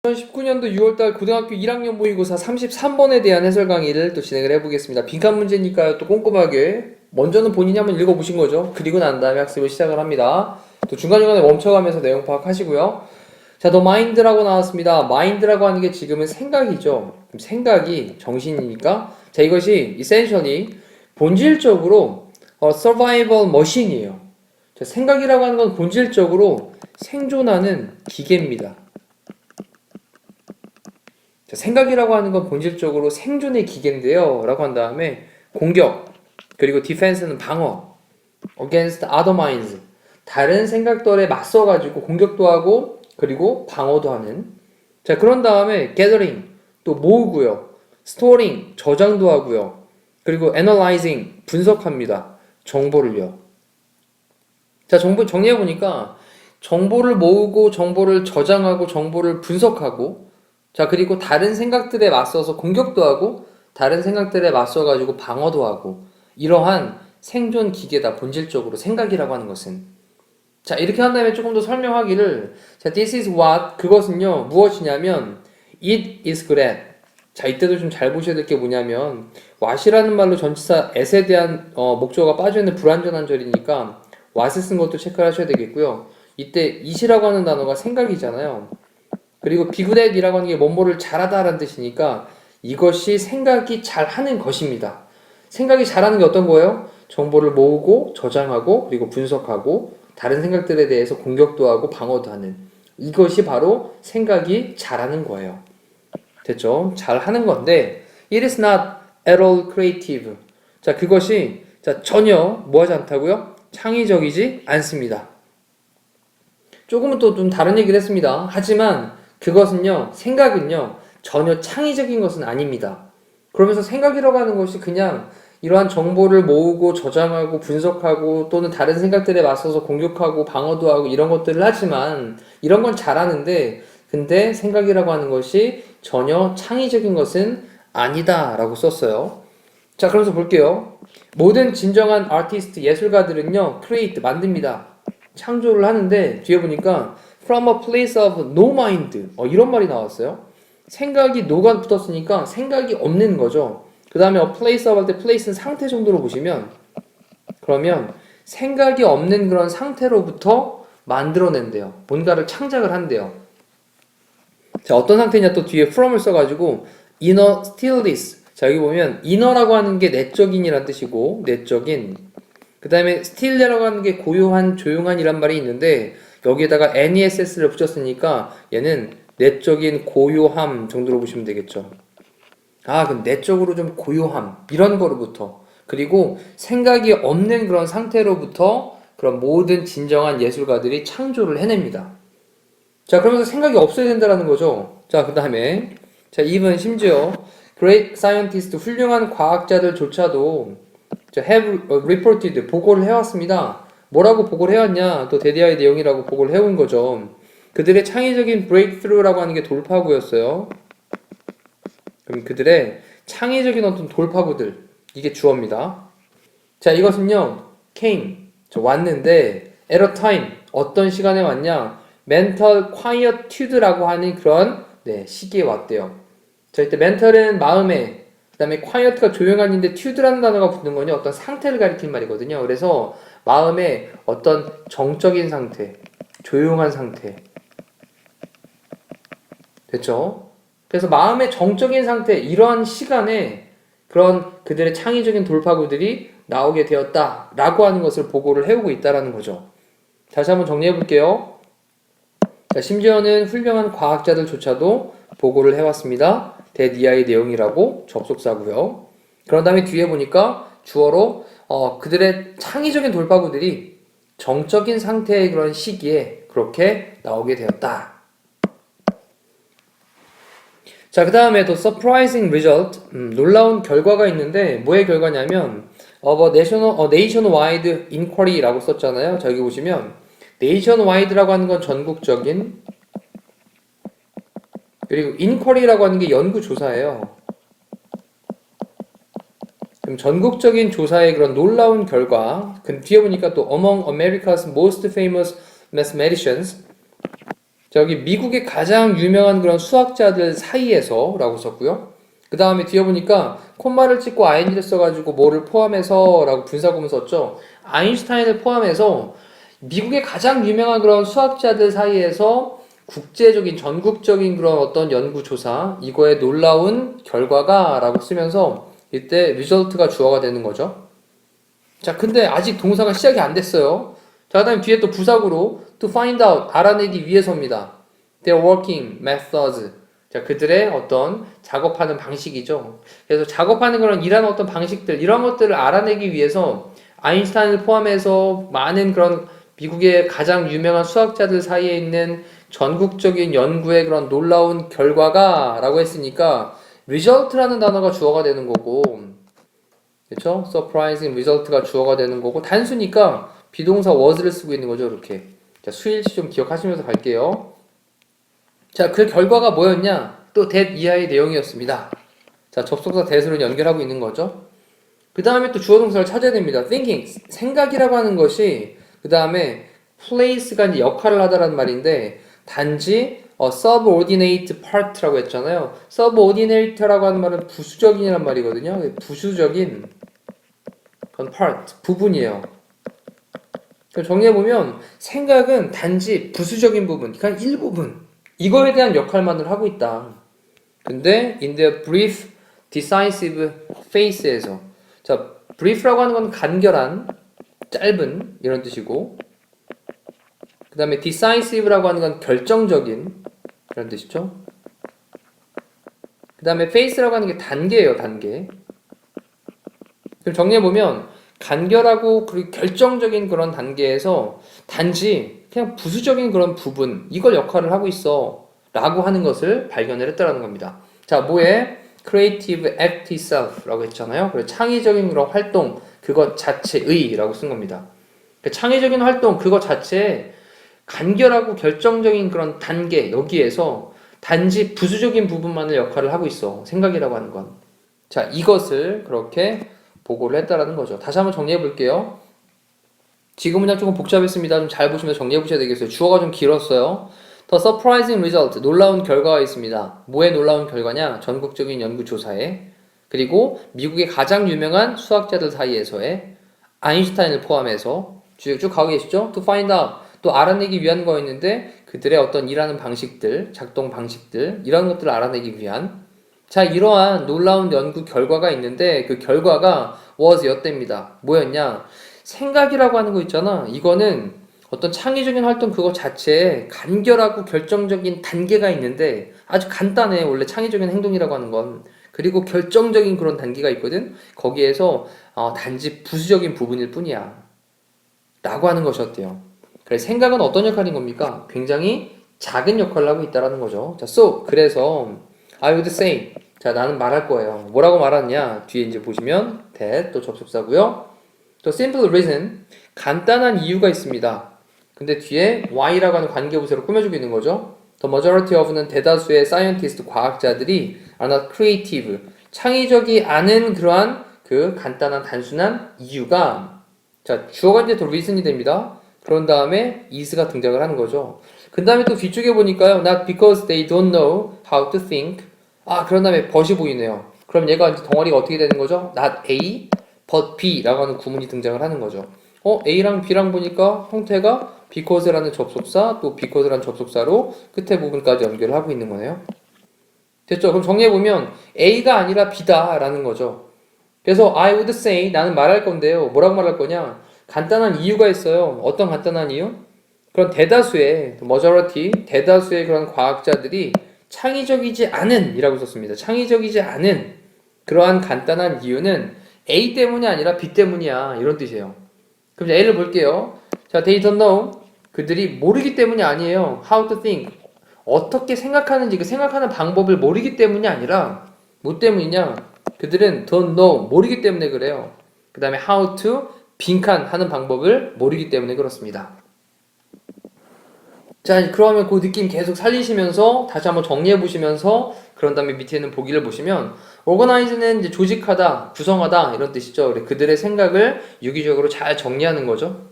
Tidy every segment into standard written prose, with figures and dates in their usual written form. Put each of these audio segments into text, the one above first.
(2019년도 6월달) 고등학교 1학년 모의고사 33번에 대한 해설 강의를 또 진행을 해보겠습니다. 빈칸 문제니까요. 또 꼼꼼하게 먼저는 본인이 한번 읽어보신 거죠. 그리고 난 다음에 학습을 시작을 합니다. 또 중간중간에 멈춰가면서 내용 파악하시고요. 자, the mind라고 나왔습니다. mind라고 하는 게 지금은 생각이죠. 생각이 정신이니까, 자, 이것이 essentially 본질적으로 survival machine이에요. 자, 생각이라고 하는 건 본질적으로 생존하는 기계입니다. 자, 생각이라고 하는 건 본질적으로 생존의 기계인데요 라고 한 다음에 공격, 그리고 defense는 방어, against other minds, 다른 생각들에 맞서가지고 공격도 하고 그리고 방어도 하는. 자, 그런 다음에 gathering, 또 모으고요, storing, 저장도 하고요, 그리고 analyzing, 분석합니다. 정보를요. 자, 정보 정리해보니까 정보를 모으고 정보를 저장하고 정보를 분석하고, 자, 그리고 다른 생각들에 맞서서 공격도 하고 다른 생각들에 맞서가지고 방어도 하고, 이러한 생존 기계다, 본질적으로 생각이라고 하는 것은. 자, 이렇게 한 다음에 조금 더 설명하기를, 자, this is what, 그것은요 무엇이냐면 it is good at. 자, 이때도 좀 잘 보셔야 될 게 뭐냐면 what이라는 말로 전치사 at에 대한 목적어가 빠져있는 불완전한 절이니까 what을 쓴 것도 체크를 하셔야 되겠고요. 이때 it이라고 하는 단어가 생각이잖아요. 그리고 be good at이라고 하는 게 뭐뭐를 잘하다 라는 뜻이니까 이것이 생각이 잘하는 것입니다. 생각이 잘하는 게 어떤 거예요? 정보를 모으고 저장하고 그리고 분석하고 다른 생각들에 대해서 공격도 하고 방어도 하는, 이것이 바로 생각이 잘하는 거예요. 됐죠? 잘하는 건데 it is not at all creative. 자, 그것이 전혀 뭐하지 않다고요? 창의적이지 않습니다. 조금은 또 좀 다른 얘기를 했습니다. 하지만 그것은요, 생각은요 전혀 창의적인 것은 아닙니다. 그러면서 생각이라고 하는 것이 그냥 이러한 정보를 모으고 저장하고 분석하고 또는 다른 생각들에 맞서서 공격하고 방어도 하고 이런 것들을 하지만, 이런 건 잘하는데 근데 생각이라고 하는 것이 전혀 창의적인 것은 아니다 라고 썼어요. 자, 그러면서 볼게요. 모든 진정한 아티스트, 예술가들은요 create, 만듭니다. 창조를 하는데 뒤에 보니까 from a place of no mind, 이런 말이 나왔어요. 생각이 no가 붙었으니까 생각이 없는 거죠. 그 다음에 a place of 할 때 place는 상태 정도로 보시면, 그러면 생각이 없는 그런 상태로부터 만들어낸대요. 뭔가를 창작을 한대요. 자, 어떤 상태냐, 또 뒤에 from을 써가지고 inner stillness. 자, 여기 보면 inner라고 하는 게 내적인이란 뜻이고, 내적인. 그 다음에 still이라고 하는 게 고요한, 조용한이란 말이 있는데 여기에다가 ness를 붙였으니까 얘는 내적인 고요함 정도로 보시면 되겠죠. 아, 그럼 내적으로 좀 고요함, 이런 거로부터, 그리고 생각이 없는 그런 상태로부터 그런 모든 진정한 예술가들이 창조를 해냅니다. 자, 그러면서 생각이 없어야 된다는 거죠. 자, 그 다음에 자, even 심지어 great scientist, 훌륭한 과학자들조차도 have reported, 보고를 해왔습니다. 뭐라고 보고를 해왔냐? 또 데디아의 내용이라고 보고를 해온 거죠. 그들의 창의적인 breakthrough라고 하는 게 돌파구였어요. 그럼 그들의 창의적인 어떤 돌파구들, 이게 주어입니다. 자, 이것은요 came, 왔는데 at a time, 어떤 시간에 왔냐? mental quietude라고 하는 그런 시기에 왔대요. 자, 이때 mental은 마음에, 그 다음에 quiet가 조용한인데 tude라는 단어가 붙는 거는 어떤 상태를 가리키는 말이거든요. 그래서 마음의 어떤 정적인 상태, 조용한 상태. 됐죠? 그래서 마음의 정적인 상태, 이러한 시간에 그런 그들의 창의적인 돌파구들이 나오게 되었다라고 하는 것을 보고를 해오고 있다라는 거죠. 다시 한번 정리해 볼게요. 자, 심지어는 훌륭한 과학자들조차도 보고를 해왔습니다. 데디아의 내용이라고 접속사고요. 그런 다음에 뒤에 보니까 주어로 그들의 창의적인 돌파구들이 정적인 상태의 그런 시기에 그렇게 나오게 되었다. 자, 그 다음에 또 surprising result, 놀라운 결과가 있는데 뭐의 결과냐면 nationwide inquiry라고 썼잖아요. 자, 여기 보시면 nationwide라고 하는 건 전국적인, 그리고 inquiry라고 하는 게 연구조사예요. 그럼 전국적인 조사의 그런 놀라운 결과, 그 뒤에 보니까 또 Among America's most famous mathematicians, 저기 미국의 가장 유명한 그런 수학자들 사이에서 라고 썼고요. 그 다음에 뒤에 보니까 콤마를 찍고 ing를 써가지고 뭐를 포함해서 라고 분사구문 썼죠. 아인슈타인을 포함해서 미국의 가장 유명한 그런 수학자들 사이에서 국제적인 전국적인 그런 어떤 연구조사 이거의 놀라운 결과가 라고 쓰면서 이때 result가 주어가 되는 거죠. 자, 근데 아직 동사가 시작이 안 됐어요. 자, 그 다음에 뒤에 또 부사구로 to find out, 알아내기 위해서입니다. Their working methods. 자, 그들의 어떤 작업하는 방식이죠. 그래서 작업하는 그런 일하는 어떤 방식들, 이런 것들을 알아내기 위해서 아인슈타인을 포함해서 많은 그런 미국의 가장 유명한 수학자들 사이에 있는 전국적인 연구의 그런 놀라운 결과가 라고 했으니까 result라는 단어가 주어가 되는 거고, 그렇죠? surprising result가 주어가 되는 거고, 단수니까 비동사 was를 쓰고 있는 거죠, 이렇게. 자, 수일치 좀 기억하시면서 갈게요. 자, 그 결과가 뭐였냐? 또 that 이하의 내용이었습니다. 자, 접속사 that으로 연결하고 있는 거죠. 그 다음에 또 주어 동사를 찾아야 됩니다. thinking, 생각이라고 하는 것이, 그 다음에 place가 이제 역할을 하다라는 말인데, 단지 subordinate part라고 했잖아요. subordinate라고 하는 말은 부수적인이란 말이거든요. 부수적인 그런 part, 부분이에요. 정리해보면 생각은 단지 부수적인 부분, 그냥 일부분, 이거에 대한 역할만을 하고 있다. 근데 in the brief, decisive phase에서, 자, brief라고 하는 건 간결한, 짧은 이런 뜻이고, 그 다음에 decisive라고 하는 건 결정적인 이런 뜻이죠. 그 다음에 phase라고 하는 게 단계예요, 단계. 그럼 정리해보면 간결하고 그리고 결정적인 그런 단계에서 단지 그냥 부수적인 그런 부분, 이걸 역할을 하고 있어 라고 하는 것을 발견을 했다라는 겁니다. 자, 뭐에? creative act itself 라고 했잖아요. 그래서 창의적인 그런 활동, 그것 자체의 라고 쓴 겁니다. 창의적인 활동, 그것 자체에 간결하고 결정적인 그런 단계, 여기에서 단지 부수적인 부분만을 역할을 하고 있어. 생각이라고 하는 건. 자, 이것을 그렇게 보고를 했다라는 거죠. 다시 한번 정리해 볼게요. 지금 문장 조금 복잡했습니다. 좀 잘 보시면 정리해 보셔야 되겠어요. 주어가 좀 길었어요. The surprising result, 놀라운 결과가 있습니다. 뭐의 놀라운 결과냐? 전국적인 연구조사에, 그리고 미국의 가장 유명한 수학자들 사이에서의 아인슈타인을 포함해서 쭉 가고 계시죠? To find out, 또 알아내기 위한 거였는데 그들의 어떤 일하는 방식들, 작동 방식들, 이런 것들을 알아내기 위한, 자, 이러한 놀라운 연구 결과가 있는데 그 결과가 was 였답니다. 뭐였냐? 생각이라고 하는 거 있잖아. 이거는 어떤 창의적인 활동 그거 자체에 간결하고 결정적인 단계가 있는데 아주 간단해. 원래 창의적인 행동이라고 하는 건. 그리고 결정적인 그런 단계가 있거든. 거기에서 단지 부수적인 부분일 뿐이야. 라고 하는 것이었대요. 그래서 생각은 어떤 역할인 겁니까? 굉장히 작은 역할을 하고 있다는 거죠. 자, 그래서 I would say, 자, 나는 말할 거예요. 뭐라고 말하느냐? 뒤에 이제 보시면 that 또 접속사고요. 또 simple reason, 간단한 이유가 있습니다. 근데 뒤에 why라고 하는 관계부사로 꾸며주고 있는 거죠. The majority of는 대다수의 scientist, 과학자들이 are not creative, 창의적이 않은 그러한 그 간단한 단순한 이유가, 자, 주어가 이제 더 reason이 됩니다. 그런 다음에 is가 등장을 하는 거죠. 그 다음에 또 뒤쪽에 보니까요, not because they don't know how to think. 그런 다음에 but이 보이네요. 그럼 얘가 이제 덩어리가 어떻게 되는 거죠? not A, but B 라고 하는 구문이 등장을 하는 거죠. A랑 B랑 보니까 형태가 because라는 접속사, 또 because라는 접속사로 끝에 부분까지 연결을 하고 있는 거네요. 됐죠? 그럼 정리해보면 A가 아니라 B다 라는 거죠. 그래서 I would say, 나는 말할 건데요. 뭐라고 말할 거냐? 간단한 이유가 있어요. 어떤 간단한 이유? 그런 대다수의, majority, 대다수의 그런 과학자들이 창의적이지 않은 이라고 썼습니다. 창의적이지 않은 그러한 간단한 이유는 A 때문이 아니라 B 때문이야. 이런 뜻이에요. 그럼 A를 볼게요. 자, they don't know. 그들이 모르기 때문이 아니에요. How to think. 어떻게 생각하는지 그 생각하는 방법을 모르기 때문이 아니라 뭐 때문이냐? 그들은 don't know. 모르기 때문에 그래요. 그 다음에 how to 빈칸하는 방법을 모르기 때문에 그렇습니다. 자, 그러면 그 느낌 계속 살리시면서 다시 한번 정리해 보시면서 그런 다음에 밑에 있는 보기를 보시면 organize는 이제 조직하다, 구성하다 이런 뜻이죠. 그들의 생각을 유기적으로 잘 정리하는 거죠.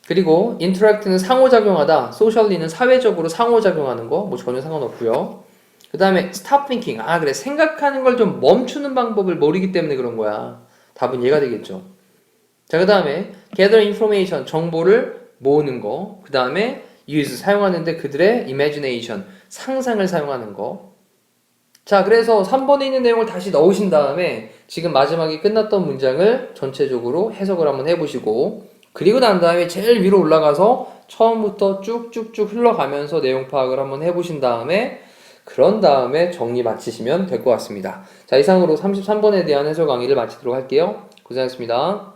그리고 interact는 상호작용하다, socially는 사회적으로 상호작용하는 거, 뭐 전혀 상관없고요. 그 다음에 stop thinking. 아, 그래. 생각하는 걸 좀 멈추는 방법을 모르기 때문에 그런 거야. 답은 얘가 되겠죠. 자, 그 다음에 gather information. 정보를 모으는 거. 그 다음에 use. 사용하는데 그들의 imagination. 상상을 사용하는 거. 자, 그래서 3번에 있는 내용을 다시 넣으신 다음에 지금 마지막에 끝났던 문장을 전체적으로 해석을 한번 해보시고 그리고 난 다음에 제일 위로 올라가서 처음부터 쭉쭉쭉 흘러가면서 내용 파악을 한번 해보신 다음에 그런 다음에 정리 마치시면 될 것 같습니다. 자, 이상으로 33번에 대한 해설 강의를 마치도록 할게요. 고생하셨습니다.